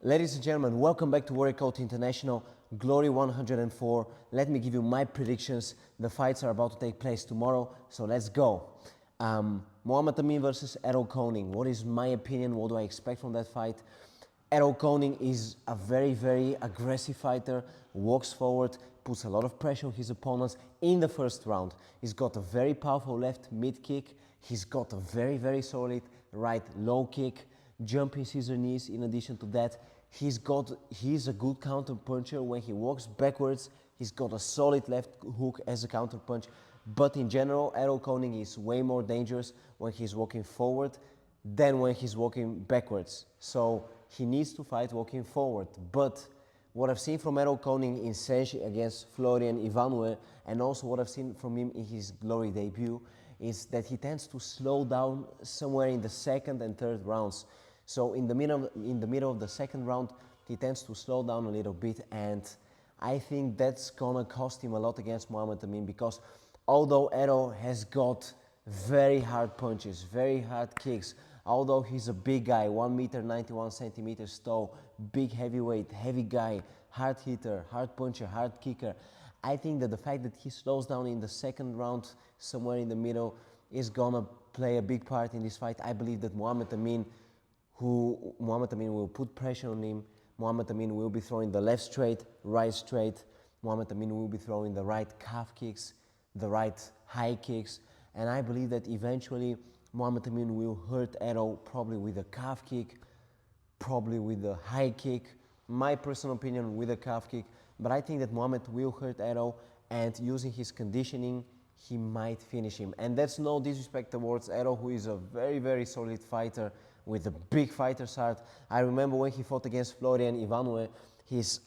Ladies and gentlemen, welcome back to Warrior Code International, Glory 104. Let me give you my predictions. The fights are about to take place tomorrow, so let's go. Muhammad Amin versus Errol Koning. What is my opinion? What do I expect from that fight? Errol Koning is a very, very aggressive fighter, walks forward, puts a lot of pressure on his opponents in the first round. He's got a very powerful left mid kick. He's got a very, very solid right low kick, jumping scissor knees. In addition to that, he's a good counter puncher. When he walks backwards, he's got a solid left hook as a counter punch. But in general, Errol Koning is way more dangerous when he's walking forward than when he's walking backwards. So he needs to fight walking forward. But what I've seen from Errol Koning in Sergej against Florian Ivanovic, and also what I've seen from him in his Glory debut, is that he tends to slow down somewhere in the second and third rounds. So in the middle of the second round, he tends to slow down a little bit, and I think that's gonna cost him a lot against Muhammad Amin, because although Errol has got very hard punches, very hard kicks, although he's a big guy, 1 meter 91 centimeters tall, big heavyweight, heavy guy, hard hitter, hard puncher, hard kicker, I think that the fact that he slows down in the second round, somewhere in the middle, is gonna play a big part in this fight. I believe that Muhammad Amin will put pressure on him. Muhammad Amin will be throwing the left straight, right straight. Muhammad Amin will be throwing the right calf kicks, the right high kicks. And I believe that eventually Muhammad Amin will hurt Errol, probably with a calf kick, probably with a high kick. My personal opinion, with a calf kick. But I think that Muhammad will hurt Errol, and using his conditioning, he might finish him. And that's no disrespect towards Errol, who is a very, very solid fighter with a big fighter's heart. I remember when he fought against Florian Ivanovic, his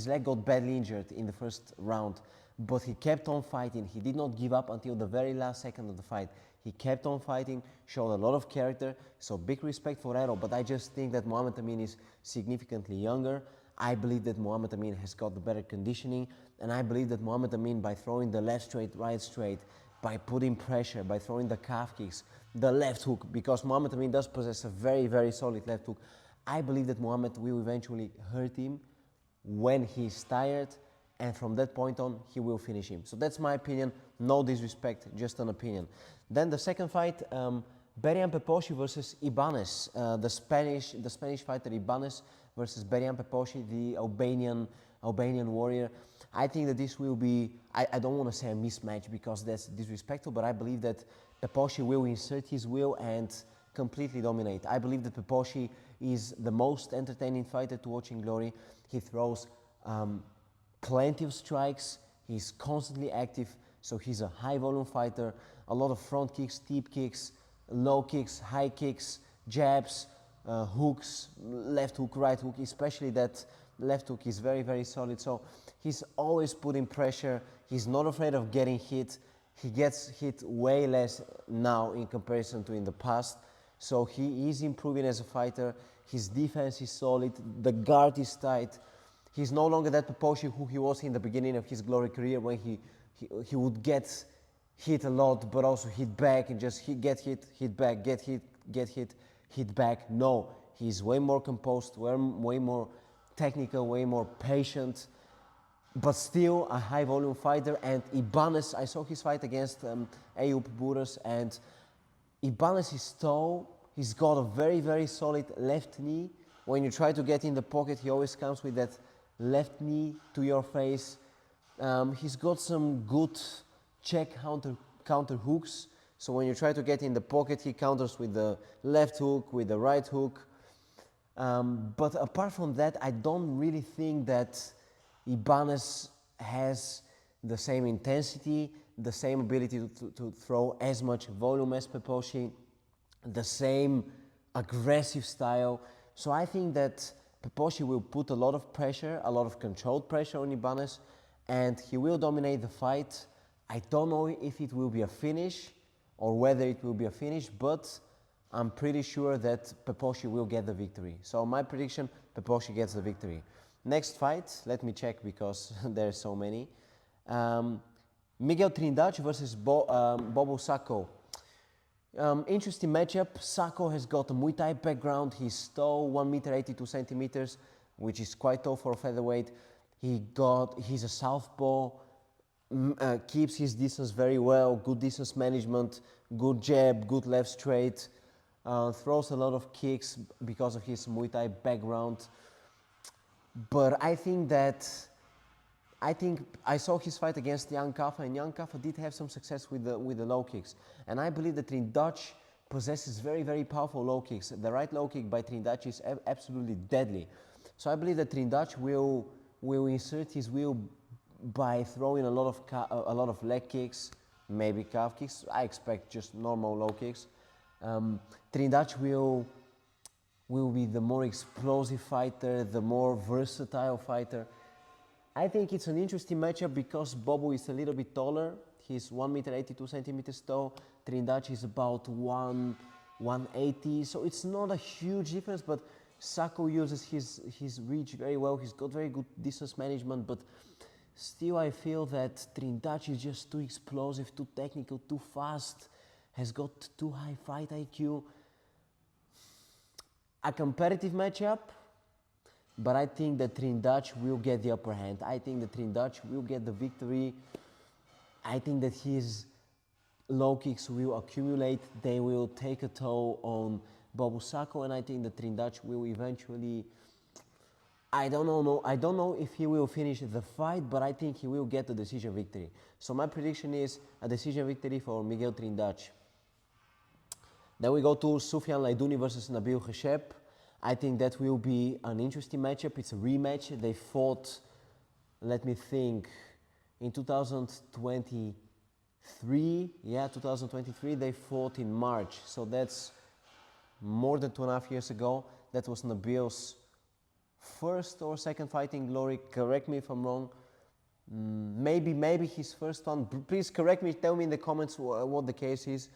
leg got badly injured in the first round, but he kept on fighting. He did not give up until the very last second of the fight. He kept on fighting, showed a lot of character, so big respect for Errol, but I just think that Muhammad Amin is significantly younger. I believe that Muhammad Amin has got the better conditioning, and I believe that Muhammad Amin, by throwing the left straight, right straight, by putting pressure, by throwing the calf kicks, the left hook, because Muhammad Amin does possess a very, very solid left hook, I believe that Muhammad will eventually hurt him when he's tired, and from that point on, he will finish him. So that's my opinion, no disrespect, just an opinion. Then the second fight, Bahram Rajabzadeh versus Ibanez, the Spanish fighter Ibanez versus Bahram Rajabzadeh, the Albanian warrior. I think that this will be, I don't want to say a mismatch because that's disrespectful, but I believe that Rajabzadeh will insert his will and completely dominate. I believe that Rajabzadeh is the most entertaining fighter to watch in Glory. He throws plenty of strikes, he's constantly active, so he's a high volume fighter, a lot of front kicks, deep kicks, low kicks, high kicks, jabs, hooks, left hook, right hook, especially that left hook is very, very solid. So he's always putting pressure. He's not afraid of getting hit. He gets hit way less now in comparison to in the past. So he is improving as a fighter. His defense is solid. The guard is tight. He's no longer that Opacic who he was in the beginning of his Glory career, when he would get hit a lot, but also hit back and just get hit, hit back, get hit, hit back. No, he's way more composed, way more technical, way more patient, but still a high volume fighter. And Ibanez, I saw his fight against Eyüp Buras, and Ibanez is tall. He's got a very, very solid left knee. When you try to get in the pocket, he always comes with that left knee to your face. He's got some good check counter hooks. So when you try to get in the pocket, he counters with the left hook, with the right hook. But apart from that, I don't really think that Ibanez has the same intensity, the same ability to throw as much volume as Rajabzadeh, the same aggressive style. So I think that Rajabzadeh will put a lot of pressure, a lot of controlled pressure on Ibanez, and he will dominate the fight. I don't know if it will be a finish or whether it will be a finish, but I'm pretty sure that Rajabzadeh will get the victory. So my prediction, Rajabzadeh gets the victory. Next fight, let me check because there are so many. Miguel Trindade versus Bobo Sacco. Interesting matchup. Sako has got a Muay Thai background. He's tall, 1 meter 82 centimeters, which is quite tall for a featherweight. He's a southpaw, keeps his distance very well, good distance management, good jab, good left straight, throws a lot of kicks because of his Muay Thai background. But I think I saw his fight against Jan Kaffa, and Jan Kaffa did have some success with the low kicks. And I believe that Trindade possesses very, very powerful low kicks. The right low kick by Trindade is absolutely deadly. So I believe that Trindade will insert his will by throwing a lot of leg kicks, maybe calf kicks. I expect just normal low kicks. Trindade will be the more explosive fighter, the more versatile fighter. I think it's an interesting matchup because Bobo is a little bit taller. He's 1 meter 82 centimeters tall. Trindade is about 180, so it's not a huge difference, but Sako uses his reach very well. He's got very good distance management, but still I feel that Trindade is just too explosive, too technical, too fast, has got too high fight IQ. A competitive matchup, but I think that Trindade will get the upper hand. I think that Trindade will get the victory. I think that his low kicks will accumulate. They will take a toll on Bobo Sako, and I think that Trindade will eventually, I don't know if he will finish the fight, but I think he will get the decision victory. So my prediction is a decision victory for Miguel Trindade. Then we go to Sofian Laïdouni versus Nabil Khachab. I think that will be an interesting matchup. It's a rematch. They fought, let me think, in 2023. Yeah, 2023. They fought in March. So that's more than 2.5 years ago. That was Nabil's first or second fight in glory. Correct me if I'm wrong. Maybe his first one. Please correct me. Tell me in the comments what the case is.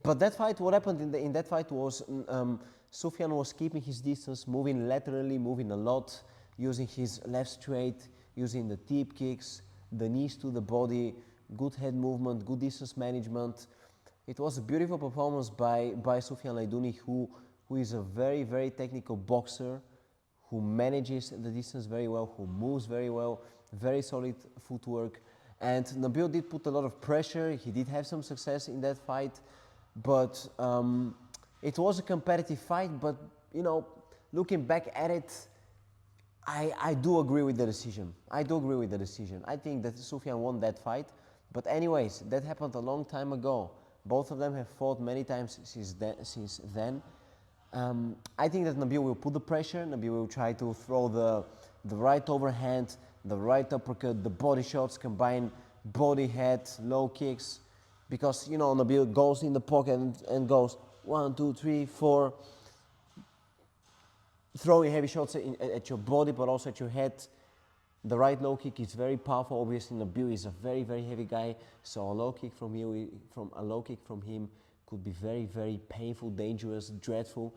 But that fight, what happened in that fight was Sofian was keeping his distance, moving laterally, moving a lot, using his left straight, using the deep kicks, the knees to the body, good head movement, good distance management. It was a beautiful performance by Sofian Laïdouni, who is a very, very technical boxer, who manages the distance very well, who moves very well, very solid footwork. And Nabil did put a lot of pressure. He did have some success in that fight. But it was a competitive fight, but you know, looking back at it, I do agree with the decision. I think that Sofian won that fight. But anyways, that happened a long time ago. Both of them have fought many times since then. I think that Nabil will put the pressure. Nabil will try to throw the right overhand, the right uppercut, the body shots, combine body, head, low kicks. Because, you know, Nabil goes in the pocket and goes 1, 2, 3, 4, throwing heavy shots at your body, but also at your head. The right low kick is very powerful. Obviously, Nabil is a very, very heavy guy, so a low kick from him could be very, very painful, dangerous, dreadful.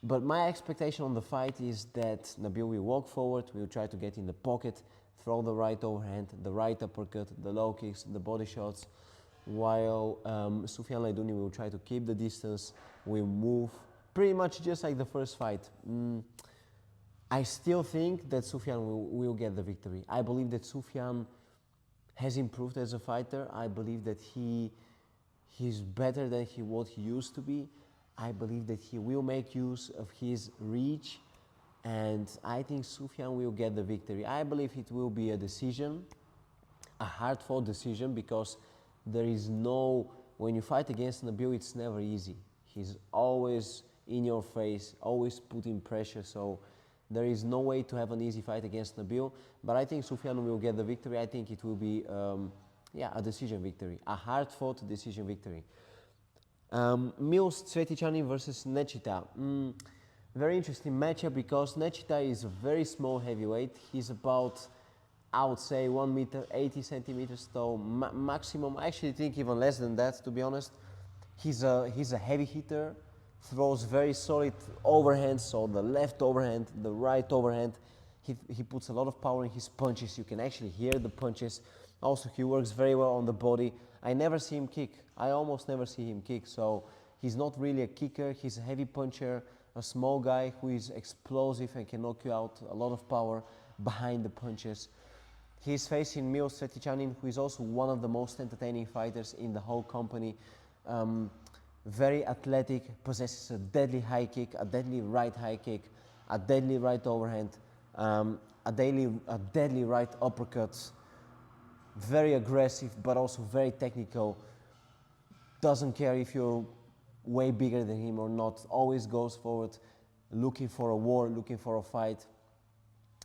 But my expectation on the fight is that Nabil will walk forward, will try to get in the pocket, throw the right overhand, the right uppercut, the low kicks, the body shots, while Sofian Laïdouni will try to keep the distance, will move pretty much just like the first fight. I still think that Sofian will get the victory. I believe that Sofian has improved as a fighter. I believe that he's better than what he used to be. I believe that he will make use of his reach, and I think Sofian will get the victory. I believe it will be a decision, a hard-fought decision, because there is no, when you fight against Nabil, it's never easy. He's always in your face, always putting pressure, so there is no way to have an easy fight against Nabil. But I think Sofian will get the victory. I think it will be, a decision victory, a hard-fought decision victory. Miloš Cvjetićanin versus Nechita. Very interesting matchup because Nechita is a very small heavyweight. He's about, I would say, 1 meter 80 centimeters tall, maximum. I actually think even less than that, to be honest. He's a heavy hitter, throws very solid overhands, so the left overhand, the right overhand. He puts a lot of power in his punches. You can actually hear the punches. Also, he works very well on the body. I never see him kick. I almost never see him kick, so He's not really a kicker, he's a heavy puncher, a small guy who is explosive and can knock you out, a lot of power behind the punches. He's facing Miloš Cvjetićanin, who is also one of the most entertaining fighters in the whole company. Very athletic, possesses a deadly high kick, a deadly right high kick, a deadly right overhand, a deadly right uppercut. Very aggressive, but also very technical. Doesn't care if you're way bigger than him or not. Always goes forward, looking for a war, looking for a fight.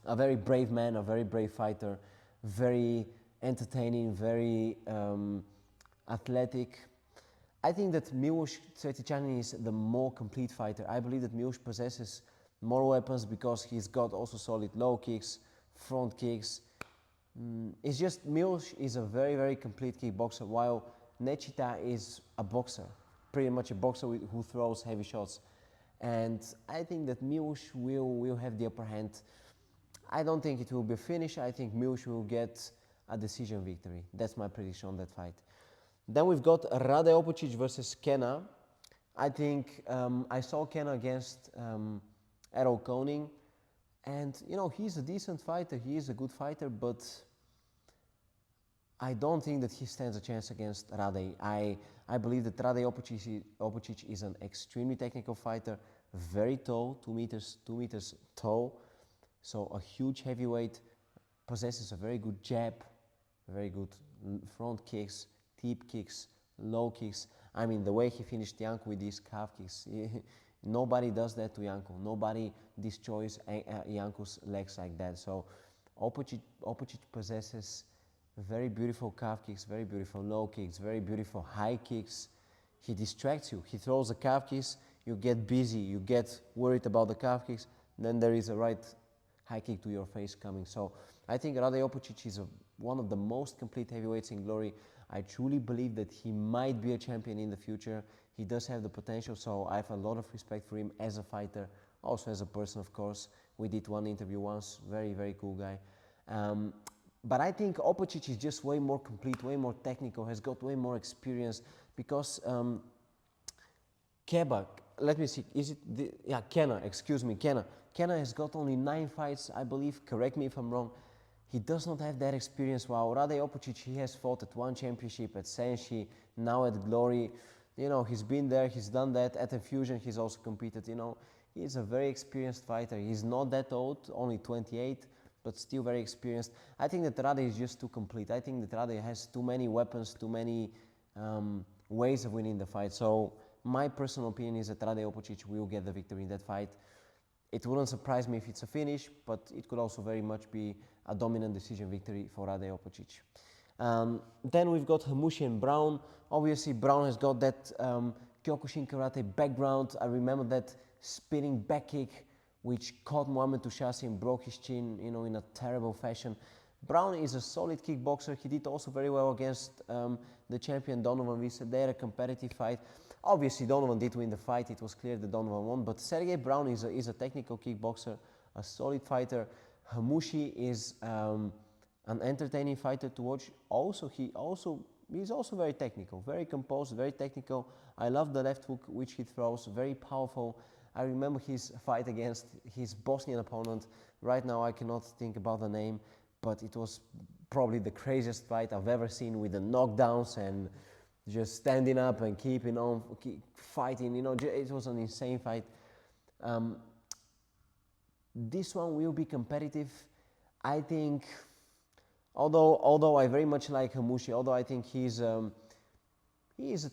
A very brave man, a very brave fighter. Very entertaining, very athletic. I think that Miloš Cvjetićanin is the more complete fighter. I believe that Miloš possesses more weapons because he's got also solid low kicks, front kicks. It's just Miloš is a very, very complete kickboxer, while Nechita is a boxer, pretty much a boxer who throws heavy shots. And I think that Miloš will have the upper hand. I don't think it will be a finish. I think Miloš will get a decision victory. That's my prediction on that fight. Then we've got Rade Opacic versus Kenna. I think I saw Kenna against Errol Koning, and you know, he's a decent fighter, he is a good fighter, but I don't think that he stands a chance against Rade. I believe that Rade Opacic is an extremely technical fighter, very tall, 2 meters tall, so a huge heavyweight, possesses a very good jab, very good front kicks, deep kicks, low kicks. I mean, the way he finished Janko with these calf kicks, nobody does that to Janko. Nobody destroys Janko's legs like that. So Opacic possesses very beautiful calf kicks, very beautiful low kicks, very beautiful high kicks. He distracts you. He throws the calf kicks, you get busy, you get worried about the calf kicks, then there is a right high kick to your face coming. So I think Rade Opacic is one of the most complete heavyweights in glory. I truly believe that he might be a champion in the future. He does have the potential, so I have a lot of respect for him as a fighter, also as a person, of course. We did one interview once, very, very cool guy. But I think Opacic is just way more complete, way more technical, has got way more experience, because Kenna, Kenna has got only 9 fights, I believe, correct me if I'm wrong. He does not have that experience. While Rade Opacic, he has fought at one championship, at Senshi, now at Glory. You know, he's been there, he's done that. At Infusion, he's also competed. You know, he's a very experienced fighter. He's not that old, only 28, but still very experienced. I think that Rade is just too complete. I think that Rade has too many weapons, too many ways of winning the fight. So my personal opinion is that Rade Opacic will get the victory in that fight. It wouldn't surprise me if it's a finish, but it could also very much be a dominant decision victory for Rade Opacic. Then we've got Hammouche and Braun. Obviously, Braun has got that Kyokushin karate background. I remember that spinning back kick, which caught Muhammad Tushasi and broke his chin, you know, in a terrible fashion. Braun is a solid kickboxer. He did also very well against the champion Donovan Wisse. They had a competitive fight. Obviously, Donovan did win the fight. It was clear that Donovan won. But Sergej Braun is a technical kickboxer, a solid fighter. Hammouche is an entertaining fighter to watch. He's also very technical, very composed, very technical. I love the left hook which he throws, very powerful. I remember his fight against his Bosnian opponent. Right now I cannot think about the name, but it was probably the craziest fight I've ever seen, with the knockdowns and just standing up and keeping on, fighting. You know, it was an insane fight. This one will be competitive. I think, although I very much like Hammouche, although I think he is a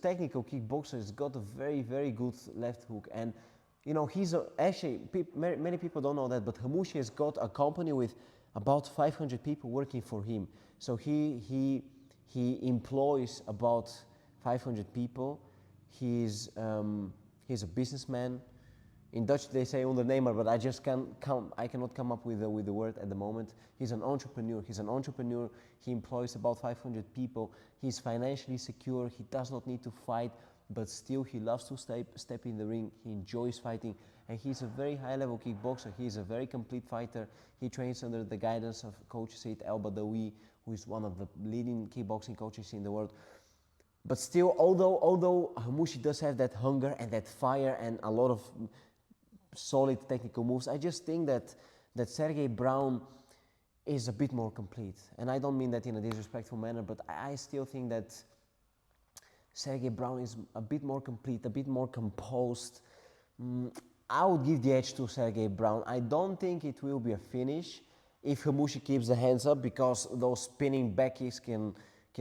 technical kickboxer. He's got a very, very good left hook, and you know, many people don't know that, but Hammouche has got a company with about 500 people working for him. So he employs about 500 people. He's a businessman. In Dutch they say ondernemer, but I cannot come up with the word at the moment. He's an entrepreneur. He employs about 500 people. He's financially secure. He does not need to fight, but still he loves to step in the ring. He enjoys fighting, and he's a very high-level kickboxer. He's a very complete fighter. He trains under the guidance of Coach Said El Badawi, who is one of the leading kickboxing coaches in the world. But still, although Hammouche does have that hunger and that fire and a lot of solid technical moves, I just think that Sergej Braun is a bit more complete. And I don't mean that in a disrespectful manner, but I still think that Sergej Braun is a bit more complete, a bit more composed. I would give the edge to Sergej Braun. I don't think it will be a finish if Hammouche keeps the hands up, because those spinning back kicks can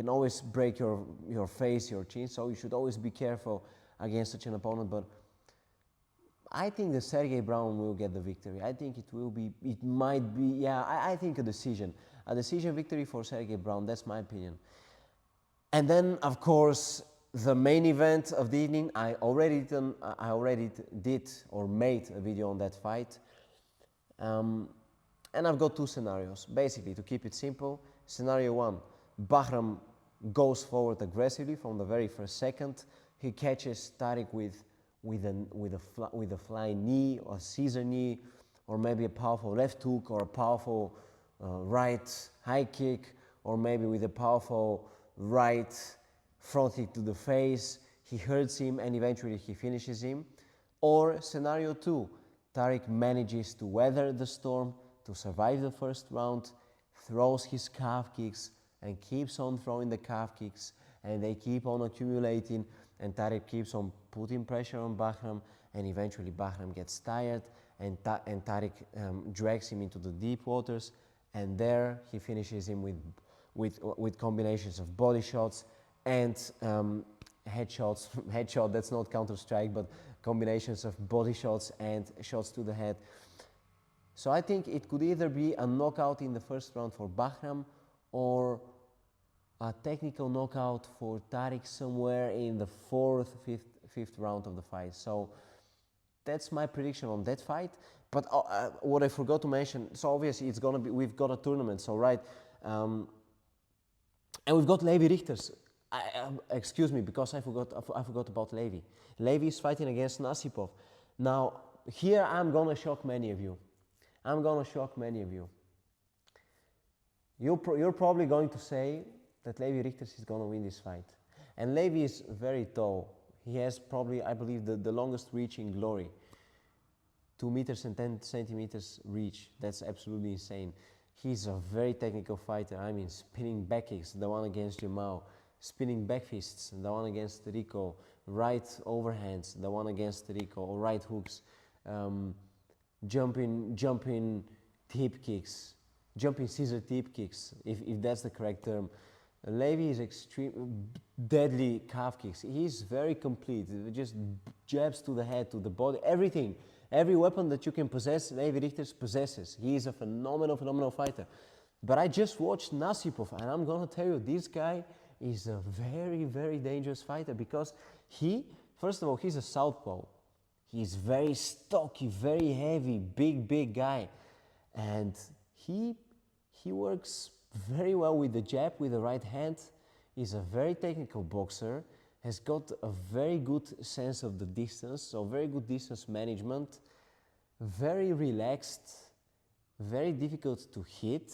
always break your face, your chin, so you should always be careful against such an opponent. But I think that Sergej Braun will get the victory. I think it might be, yeah, I think a decision victory for Sergej Braun. That's my opinion. And then, of course, the main event of the evening. I already did or made a video on that fight, and I've got two scenarios. Basically, to keep it simple, scenario one: Bahram goes forward aggressively from the very first second. He catches Tarik with a flying knee or a scissor knee, or maybe a powerful left hook or a powerful right high kick, or maybe with a powerful right front kick to the face. He hurts him and eventually he finishes him. Or scenario two: Tarik manages to weather the storm, to survive the first round, throws his calf kicks and keeps on throwing the calf kicks, and they keep on accumulating, and Tarik keeps on putting pressure on Bahram, and eventually Bahram gets tired, and Tarik drags him into the deep waters, and there he finishes him with combinations of body shots and headshots. Headshot, that's not Counter-Strike, but combinations of body shots and shots to the head. So I think it could either be a knockout in the first round for Bahram, or a technical knockout for Tarik somewhere in the fourth, fifth round of the fight. So that's my prediction on that fight. But what I forgot to mention, so obviously it's gonna be, we've got a tournament, so right, and we've got Levi Rigters. Excuse me, because I forgot about Levi. Levi is fighting against Nasipov. Now here I'm gonna shock many of you. You're probably going to say that Levi Rigters is going to win this fight. And Levi is very tall. He has probably, I believe, the longest reach in glory. 2 meters and 10 centimeters reach. That's absolutely insane. He's a very technical fighter. I mean, spinning back kicks, the one against Jamal. Spinning back fists, the one against Rico. Right overhands, the one against Rico. Or right hooks. Jumping tip kicks. Jumping scissor tip kicks, if that's the correct term. Levi is extreme, deadly calf kicks. He's very complete, just jabs to the head, to the body, everything. Every weapon that you can possess, Levi Rigters possesses. He is a phenomenal fighter. But I just watched Nasipov, and I'm gonna tell you, this guy is a very dangerous fighter, because first of all, he's a southpaw. He's very stocky, very heavy, big guy. And he works very well with the jab, with the right hand. He's a very technical boxer, has got a very good sense of the distance, so very good distance management, very relaxed, very difficult to hit.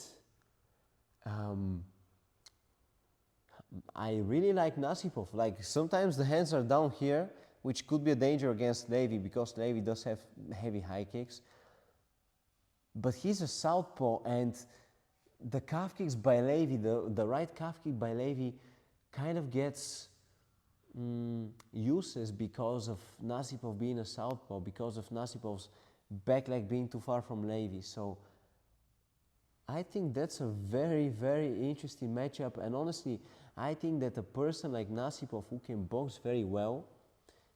I really like Nasipov. Like, sometimes the hands are down here, which could be a danger against Levi, because Levi does have heavy high kicks. But he's a southpaw, and the calf kicks by Levi, the right calf kick by Levi, kind of gets useless because of Nasipov being a southpaw, because of Nasipov's back leg being too far from Levi. So I think that's a very interesting matchup, and honestly, I think that a person like Nasipov, who can box very well,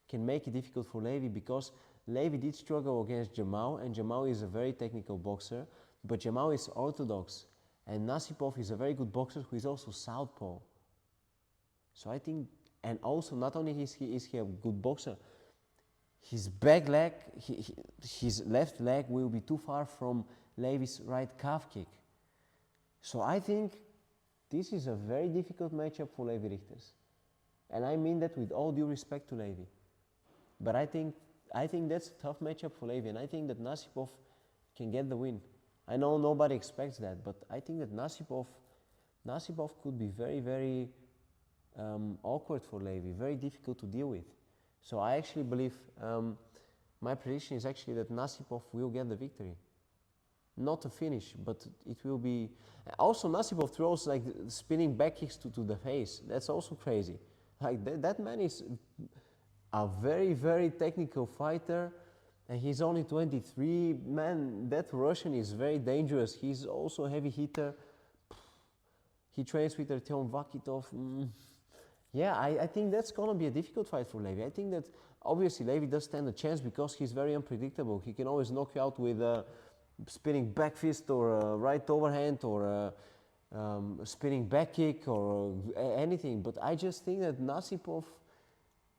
can make it difficult for Levi, because Levi did struggle against Jamal, and Jamal is a very technical boxer, but Jamal is orthodox, and Nasipov is a very good boxer who is also southpaw. So I think, and also not only is he a good boxer, his back leg, his left leg will be too far from Levi's right calf kick. So I think this is a very difficult matchup for Levi Rigters. And I mean that with all due respect to Levi. But I think that's a tough matchup for Levi, and I think that Nasipov can get the win. I know nobody expects that, but I think that Nasipov could be very awkward for Levi, very difficult to deal with. So I actually believe, my prediction is actually that Nasipov will get the victory. Not a finish, but it will be... Also, Nasipov throws like spinning back kicks to the face. That's also crazy. Like that man is a very, very technical fighter, and he's only 23. Man, that Russian is very dangerous. He's also a heavy hitter. He trains with Artyom Vakitov. Yeah, I think that's going to be a difficult fight for Levi. I think that obviously Levi does stand a chance because he's very unpredictable. He can always knock you out with a spinning back fist or a right overhand or a spinning back kick or anything. But I just think that Nasipov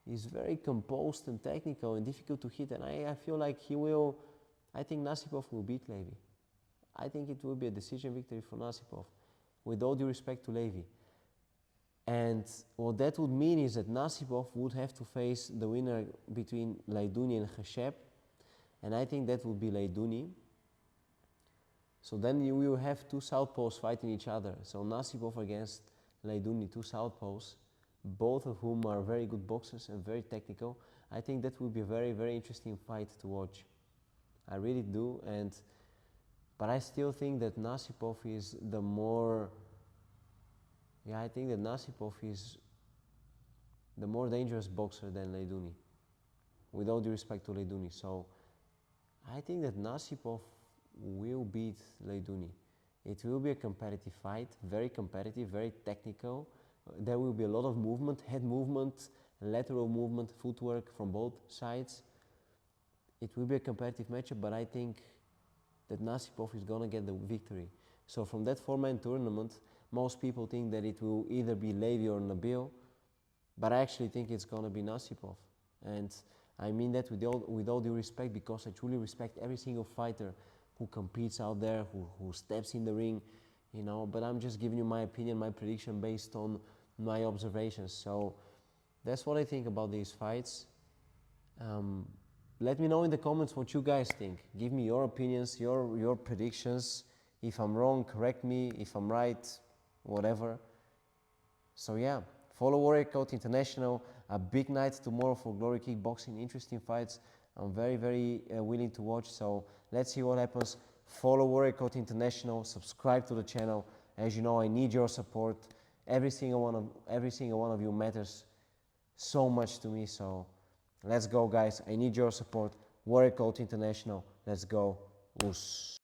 is very composed and technical and difficult to hit. And I feel like he will... I think Nasipov will beat Levi. I think it will be a decision victory for Nasipov, with all due respect to Levi. And what that would mean is that Nasipov would have to face the winner between Laïdouni and Khachab, and I think that would be Laïdouni. So then you will have two southpaws fighting each other. So Nasipov against Laïdouni, two southpaws, both of whom are very good boxers and very technical. I think that will be a very, very interesting fight to watch. I really do. But I still think that Nasipov is the more... Yeah, I think that Nasipov is the more dangerous boxer than Laïdouni, with all due respect to Laïdouni. So I think that Nasipov will beat Laïdouni. It will be a competitive fight, very competitive, very technical. There will be a lot of movement, head movement, lateral movement, footwork from both sides. It will be a competitive matchup, but I think that Nasipov is going to get the victory. So from that four-man tournament, most people think that it will either be Levi or Nabil, but I actually think it's going to be Nasipov. And I mean that with all due respect, because I truly respect every single fighter who competes out there, who steps in the ring, you know, but I'm just giving you my opinion, my prediction based on my observations. So that's what I think about these fights. Let me know in the comments what you guys think. Give me your opinions, your predictions. If I'm wrong, correct me. If I'm right, whatever. So yeah, follow Warrior Code International. A big night tomorrow for Glory Kickboxing. Interesting fights. I'm very, very willing to watch. So let's see what happens. Follow Warrior Code International. Subscribe to the channel. As you know, I need your support. Every single one of you matters so much to me. So let's go, guys. I need your support. Warrior Code International. Let's go. Oos.